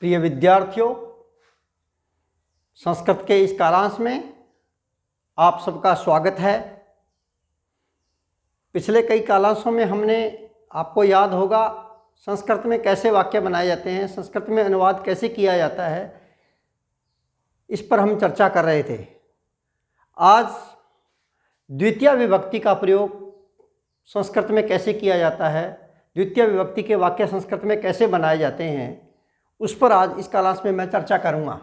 प्रिय विद्यार्थियों, संस्कृत के इस कालांश में आप सबका स्वागत है। पिछले कई कालांशों में हमने, आपको याद होगा, संस्कृत में कैसे वाक्य बनाए जाते हैं, संस्कृत में अनुवाद कैसे किया जाता है, इस पर हम चर्चा कर रहे थे। आज द्वितीय विभक्ति का प्रयोग संस्कृत में कैसे किया जाता है, द्वितीय विभक्ति के वाक्य संस्कृत में कैसे बनाए जाते हैं, उस पर आज इस कालांश में मैं चर्चा करूंगा।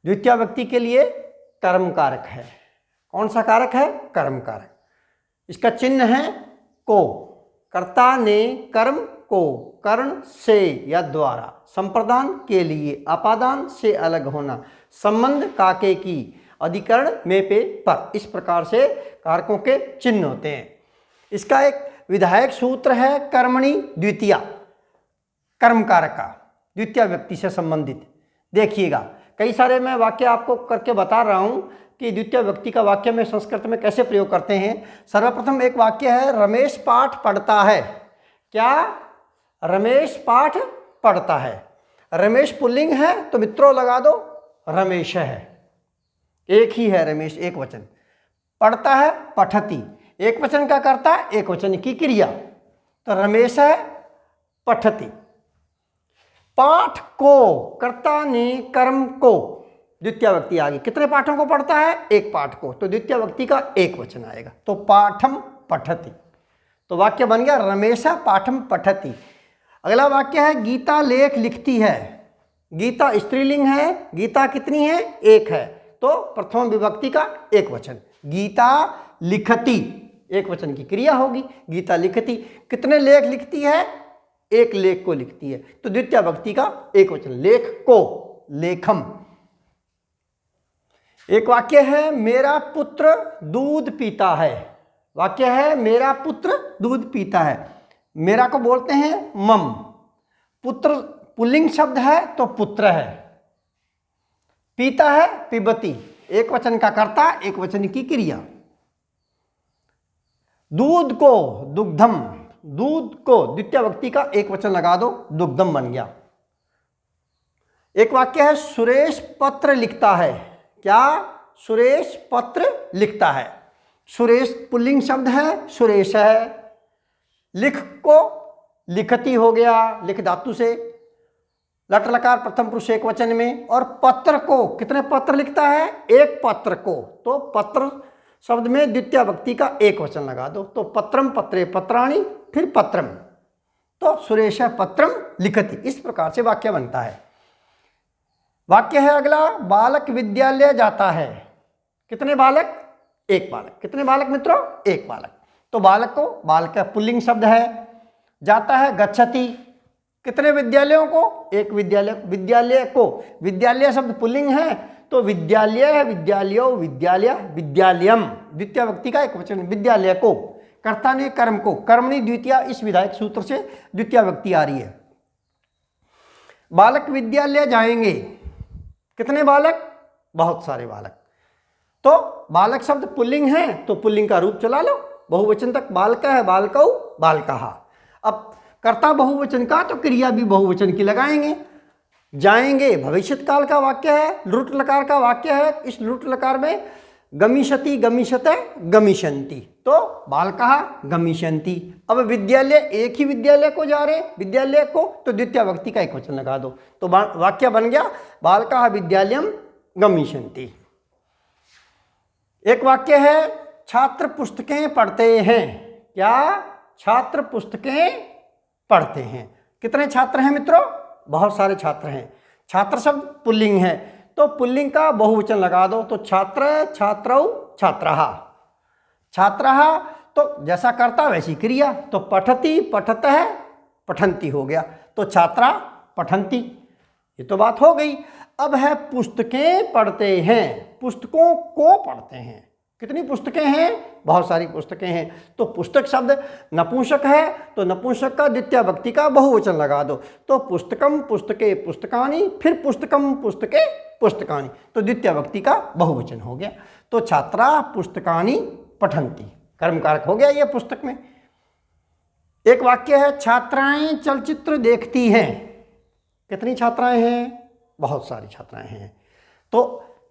द्वितीय विभक्ति के लिए कर्म कारक है। कौन सा कारक है? कर्म कारक। इसका चिन्ह है को। कर्ता ने कर्म को कर्ण से या द्वारा, संप्रदान के लिए, अपादान से अलग होना, संबंध काके की, अधिकरण में पे पर, इस प्रकार से कारकों के चिन्ह होते हैं। इसका एक विधायक सूत्र है कर्मणि द्वितीया, कर्म कारक का द्वितीय व्यक्ति से संबंधित। देखिएगा, कई सारे मैं वाक्य आपको करके बता रहा हूं कि द्वितीय व्यक्ति का वाक्य में संस्कृत में कैसे प्रयोग करते हैं। सर्वप्रथम एक वाक्य है, रमेश पाठ पढ़ता है। क्या? रमेश पाठ पढ़ता है। रमेश पुल्लिंग है तो मित्रों लगा दो रमेश है, एक ही है रमेश, एक वचन। पढ़ता है पठती, एक वचन का करता, एक वचन की क्रिया, तो रमेश है पठती। पाठ को, कर्ता ने कर्म को, द्वितीय व्यक्ति आगे कितने पाठों को पढ़ता है? एक पाठ को, तो द्वितीय व्यक्ति का एक वचन आएगा, तो पाठम पठति। तो वाक्य बन गया रमेशा पाठम पठति। अगला वाक्य है गीता लेख लिखती है। गीता स्त्रीलिंग है, गीता कितनी है? एक है, तो प्रथम विभक्ति का एक वचन। गीता लिखती, एक वचन की क्रिया होगी, गीता लिखती। कितने लेख लिखती है? एक लेख को लिखती है, तो द्वितीय विभक्ति का एक वचन। लेख को, लेखम। एक वाक्य है मेरा पुत्र दूध पीता है। वाक्य है मेरा पुत्र दूध पीता है। मेरा को बोलते हैं मम। पुत्र पुल्लिंग शब्द है तो पुत्र है। पीता है पिबती, एक वचन का कर्ता, एक वचन की क्रिया। दूध को दुग्धम, दूध को द्वितीय व्यक्ति का एक वचन लगा दो, दुग्धम बन गया। एक वाक्य है सुरेश पत्र लिखता है। क्या? सुरेश पत्र लिखता है। सुरेश पुल्लिंग शब्द है, सुरेश है। लिख को लिखती हो गया, लिख धातु से, लट लकार प्रथम पुरुष एक वचन में। और पत्र को, कितने पत्र लिखता है? एक पत्र को, तो पत्र शब्द में द्वितीय व्यक्ति का एक वचन लगा दो, तो पत्रम पत्रे पत्राणि, फिर पत्रम, तो सुरेश पत्रम लिखति। इस प्रकार से वाक्य बनता है। वाक्य है अगला, बालक विद्यालय जाता है। कितने बालक? एक बालक। कितने बालक मित्रों? एक बालक, तो बालक को, बालक का पुल्लिंग शब्द है। जाता है गच्छति। कितने विद्यालयों को? एक विद्यालय। विद्यालय को, विद्यालय शब्द पुल्लिंग है, तो विद्यालय है, विद्यालयो, विद्यालय, विद्यालयम, द्वितीय व्यक्ति का एक वचन, विद्यालय को। कर्ता ने कर्म को, कर्मणि द्वितीया, इस विधायक सूत्र से द्वितीय व्यक्ति आ रही है। बालक विद्यालय जाएंगे। कितने बालक? बहुत सारे बालक। तो बालक शब्द पुल्लिंग है तो पुल्लिंग का रूप चला लो, बहुवचन तक बालका है, बालकौ, बालकः। अब कर्ता बहुवचन का तो क्रिया भी बहुवचन की लगाएंगे। जाएंगे भविष्यत काल का वाक्य है, लुट लकार का वाक्य है। इस लुट लकार में गमिष्यति, गमिष्यते, गमिष्यन्ति, तो बालकः गमिष्यन्ति। अब विद्यालय, एक ही विद्यालय को जा रहे, विद्यालय को, तो द्वितीय व्यक्ति का एक वचन लगा दो, तो वाक्य बन गया बालकः विद्यालयम गमिष्यन्ति। एक वाक्य है छात्र पुस्तकें पढ़ते हैं। क्या? छात्र पुस्तकें पढ़ते हैं। कितने छात्र हैं मित्रों? बहुत सारे छात्र हैं। छात्र शब्द पुल्लिंग है, तो पुल्लिंग का बहुवचन लगा दो, तो छात्र, छात्रौ, छात्रः। छात्रः तो जैसा करता वैसी क्रिया, तो पठति, पठतः, पठन्ति हो गया, तो छात्रा पठन्ति। ये तो बात हो गई। अब है पुस्तकें पढ़ते हैं, पुस्तकों को पढ़ते हैं। कितनी पुस्तकें हैं? बहुत सारी पुस्तकें हैं, तो पुस्तक शब्द नपुंसक है, तो नपुंसक का द्वितीय व्यक्ति का बहुवचन लगा दो, तो पुस्तकम पुस्तके पुस्तकानि, फिर पुस्तकम पुस्तके पुस्तकानि, तो द्वितीय व्यक्ति का बहुवचन हो गया। तो छात्रा पुस्तकानि पठन्ति, कर्म कारक हो गया ये पुस्तक में। एक वाक्य है छात्राएं चलचित्र देखती हैं। कितनी छात्राएं हैं? बहुत सारी छात्राएं हैं। तो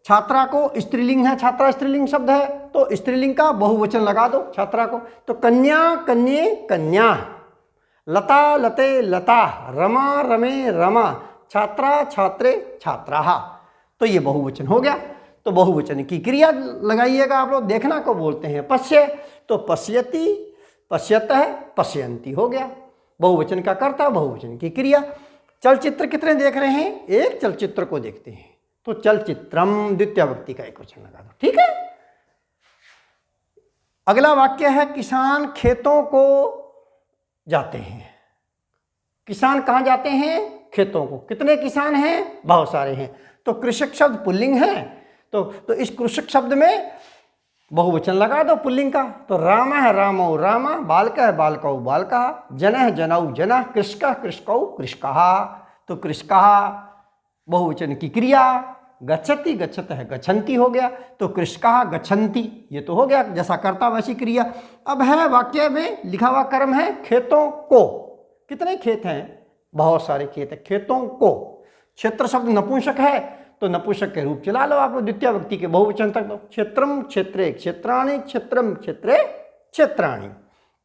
छात्रा को स्त्रीलिंग है, छात्रा स्त्रीलिंग शब्द है, तो स्त्रीलिंग का बहुवचन लगा दो छात्रा को। तो कन्या कन्ये कन्या, लता लते लता, रमा रमे रमा, छात्रा छात्रे छात्राः, तो ये बहुवचन हो गया। तो बहुवचन की क्रिया लगाइएगा आप लोग। देखना को बोलते हैं पश्य, तो पश्यति पश्यतः पश्यन्ति हो गया। बहुवचन का कर्ता, बहुवचन की क्रिया। चलचित्र कितने देख रहे हैं? एक चलचित्र को देखते हैं, तो चलचित्रम द्वितीय व्यक्ति का एकवचन लगा दो। ठीक है। अगला वाक्य है किसान खेतों को जाते हैं। किसान कहाँ जाते हैं? खेतों को। कितने किसान हैं? बहुत सारे हैं। तो कृषक शब्द पुल्लिंग है, तो इस कृषक शब्द में बहुवचन लगा दो पुल्लिंग का। तो राम है रामौ रामा, बालक है बालकौ बालका, जन है जनौ जना, कृषक कृषकौ कृषका, तो कृषका बहुवचन की क्रिया। गच्छति गच्छत है गच्छन्ति हो गया, तो कृषका गच्छन्ति, ये तो हो गया जैसा कर्ता वैसी क्रिया। अब है वाक्य में लिखा हुआ क्रम है खेतों को। कितने खेत हैं? बहुत सारे खेत हैं। खेतों को, क्षेत्र शब्द नपुंसक है, तो नपुंसक के रूप चला लो आप लोग, द्वितीय व्यक्ति के बहुवचन तक दो। क्षेत्रम क्षेत्रे क्षेत्राणि, क्षेत्रम क्षेत्रे क्षेत्राणि,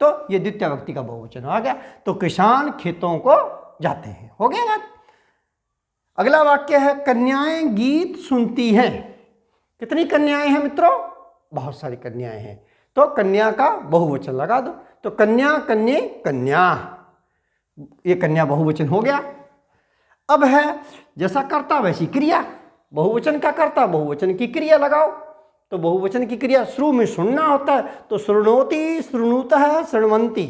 तो ये द्वितीय व्यक्ति का बहुवचन आ गया। तो किसान खेतों को जाते हैं, हो गया बात। अगला वाक्य है कन्याएं गीत सुनती हैं। कितनी कन्याएं हैं मित्रों? बहुत सारी कन्याएं हैं, तो कन्या का बहुवचन लगा दो। तो कन्या कन्ये कन्या, ये कन्या बहुवचन हो गया। अब है जैसा कर्ता वैसी क्रिया। बहुवचन का कर्ता, बहुवचन की क्रिया लगाओ। तो बहुवचन की क्रिया शुरू में सुनना होता है, तो शृणोति शृणुतः शृण्वन्ति।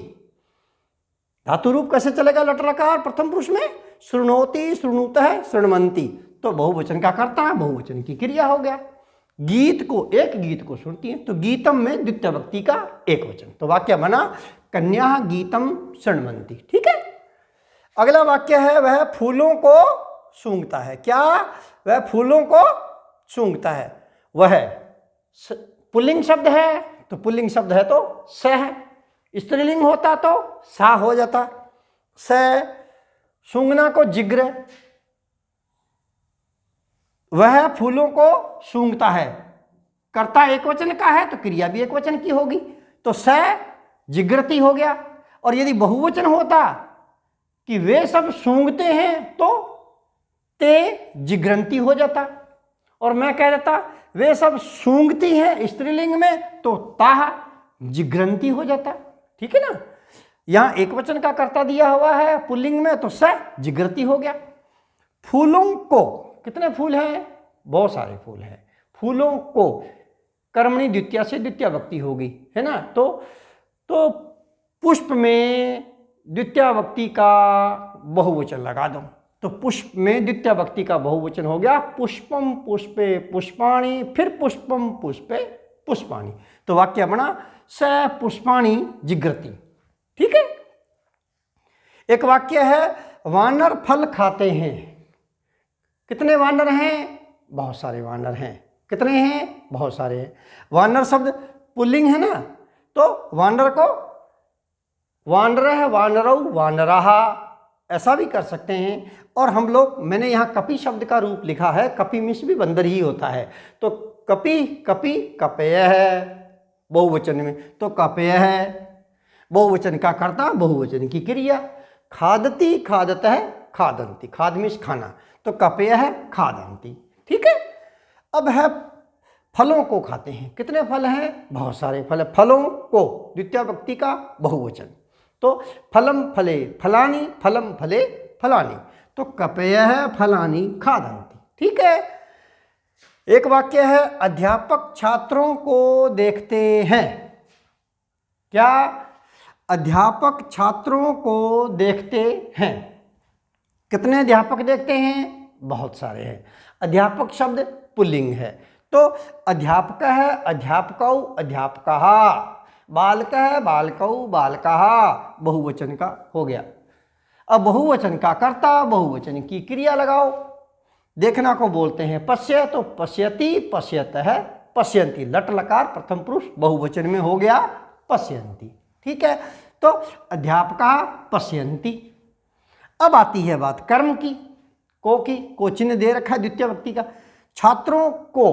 धातु रूप कैसे चलेगा? लट लकार प्रथम पुरुष में, शृणोति शृणुतः शृण्वन्ति, तो बहुवचन का कर्ता, बहुवचन की क्रिया हो गया। गीत को, एक गीत को सुनती है, तो गीतम में द्वितीय व्यक्ति का एक वचन, तो वाक्य बना कन्या गीतम शृण्वन्ति। ठीक है। अगला वाक्य है वह फूलों को सूंघता है। क्या? वह फूलों को सूंघता है। वह पुल्लिंग शब्द है, तो पुल्लिंग शब्द है तो स है। स्त्रीलिंग होता तो सा हो जाता। स, सूंघना को जिग्र, वह फूलों को सूंघता है। कर्ता एक वचन का है, तो क्रिया भी एक वचन की होगी, तो स जिग्रती हो गया। और यदि बहुवचन होता कि वे सब सूंघते हैं, तो ते जिग्रंती हो जाता। और मैं कह देता वे सब सूंघती हैं स्त्रीलिंग में, तो ताह जिग्रंती हो जाता। ठीक है ना। यहां एक वचन का कर्ता दिया हुआ है पुल्लिंग में, तो स जिग्रती हो गया। फूलों को, कितने फूल हैं? बहुत सारे फूल हैं। फूलों को कर्मणि द्वितीय से द्वितीय व्यक्ति होगी, है ना। तो पुष्प में द्वितीय व्यक्ति का बहुवचन लगा दो। तो पुष्प में द्वितीय व्यक्ति का बहुवचन हो गया पुष्पम पुष्पे पुष्पाणि, फिर पुष्पम पुष्पे पुष्पाणि, तो वाक्य बना स पुष्पाणि जिग्रति। ठीक है। एक वाक्य है वानर फल खाते हैं। कितने वानर हैं? बहुत सारे वानर हैं। कितने हैं? बहुत सारे हैं। वानर शब्द पुल्लिंग है ना, तो वानर को वानर है, वानरौ वानराः, ऐसा भी कर सकते हैं। और हम लोग, मैंने यहाँ कपि शब्द का रूप लिखा है, कपि मिश भी बंदर ही होता है, तो कपि कपि कपेय है बहुवचन में, तो कपेय है बहुवचन का कर्ता, बहुवचन की क्रिया। खादती खादतः खादन्ति, खाद मिश खाना, तो कपेय है खादन्ति। ठीक है। अब है फलों को खाते हैं। कितने फल हैं? बहुत सारे फल। फलों को द्वितीय व्यक्ति का बहुवचन, तो फलम फले फलानि, फलम फले फलानि, तो कपेय है फलानि खादन्ति। ठीक है। एक वाक्य है अध्यापक छात्रों को देखते हैं। क्या? अध्यापक छात्रों को देखते हैं। कितने अध्यापक देखते हैं? बहुत सारे हैं। अध्यापक शब्द पुल्लिंग है, तो अध्यापक है अध्यापकौ अध्यापकः, बालक है बालकौ बालकः, बहुवचन का हो गया। अब बहुवचन का कर्ता, बहुवचन की क्रिया लगाओ। देखना को बोलते हैं पश्य, तो पश्यति पश्यतः पश्यन्ति, लट लकार प्रथम पुरुष बहुवचन में हो गया पश्यन्ति। ठीक है। तो अध्यापकः पश्यन्ति। अब आती है बात कर्म की। को की को चिन्ह दे रखा है द्वितीय व्यक्ति का। छात्रों को,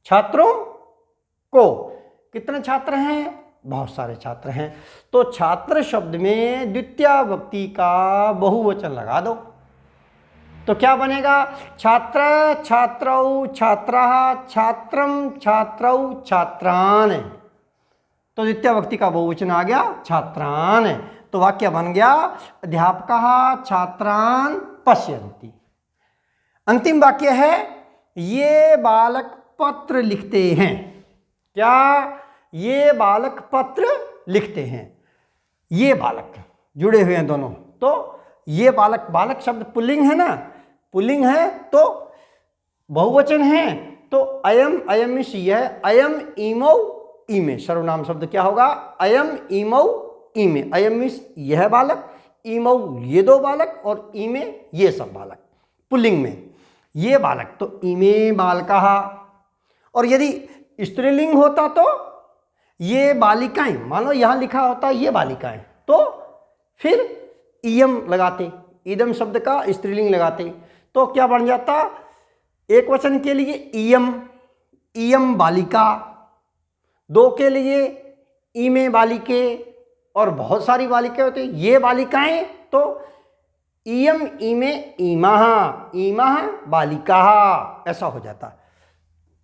छात्रों को, कितने छात्र हैं? बहुत सारे छात्र हैं। तो छात्र शब्द में द्वितीय व्यक्ति का बहुवचन लगा दो तो क्या बनेगा? छात्र, छात्रौ, छात्राः, छात्रम, छात्रौ, छात्रान। तो द्वितीय व्यक्ति का बहुवचन आ गया छात्रान। तो वाक्य बन गया अध्यापकः छात्रान पश्यन्ति। अंतिम वाक्य है ये बालक पत्र लिखते हैं। क्या? ये बालक पत्र लिखते हैं। ये बालक जुड़े हुए हैं दोनों। तो ये बालक, बालक शब्द पुल्लिंग है ना, पुल्लिंग है तो बहुवचन है तो अयम, अयम मीन्स यह, अयम इमौ इमे, सर्वनाम शब्द क्या होगा? अयम इमौ इमे। अयम मीन्स यह बालक, इमौ ये दो बालक और इमे ये सब बालक, पुल्लिंग में ये बालक। तो इमे बालकाः। और यदि स्त्रीलिंग होता तो ये बालिकाएं, मान लो यहां लिखा होता ये बालिकाएं, तो फिर इयम लगाते, इदम शब्द का स्त्रीलिंग लगाते तो क्या बन जाता? एक वचन के लिए इयम, इयम बालिका, दो के लिए इमे बालिके, और बहुत सारी बालिकाएं होती ये बालिकाएं तो इयम इमे इमाः, इमाः बालिकाः, ऐसा हो जाता।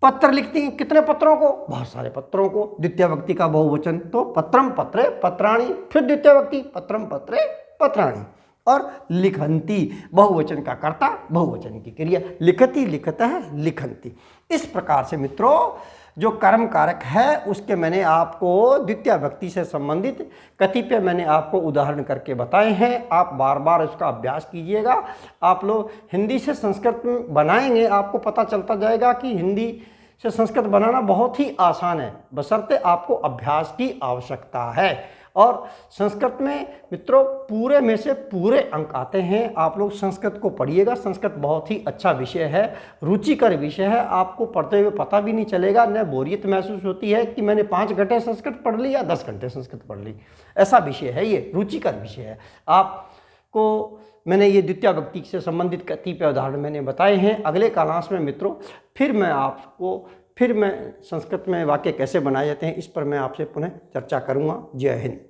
पत्र लिखती हैं, कितने पत्रों को? बहुत सारे पत्रों को। द्वितीय व्यक्ति का बहुवचन तो पत्रम पत्रे पत्राणि, फिर द्वितीय व्यक्ति पत्रम पत्रे पत्राणि। और लिखन्ति बहुवचन का कर्ता, बहुवचन की क्रिया, लिखति लिखतः लिखन्ति। इस प्रकार से मित्रों जो कर्म कारक है उसके मैंने आपको द्वितीय व्यक्ति से संबंधित कतिपय मैंने आपको उदाहरण करके बताए हैं। आप बार बार उसका अभ्यास कीजिएगा। आप लोग हिंदी से संस्कृत में बनाएंगे, आपको पता चलता जाएगा कि हिंदी से संस्कृत बनाना बहुत ही आसान है, बशर्ते आपको अभ्यास की आवश्यकता है। और संस्कृत में मित्रों पूरे में से पूरे अंक आते हैं। आप लोग संस्कृत को पढ़िएगा। संस्कृत बहुत ही अच्छा विषय है, रुचिकर विषय है। आपको पढ़ते हुए पता भी नहीं चलेगा, न बोरियत महसूस होती है कि मैंने 5 घंटे संस्कृत पढ़ ली या 10 घंटे संस्कृत पढ़ ली। ऐसा विषय है, ये रुचिकर विषय है। आपको मैंने ये द्वितीय व्यक्ति से संबंधित कतिपय उदाहरण मैंने बताए हैं। अगले क्लास में मित्रों फिर मैं संस्कृत में वाक्य कैसे बनाए जाते हैं इस पर मैं आपसे पुनः चर्चा करूँगा। जय हिंद।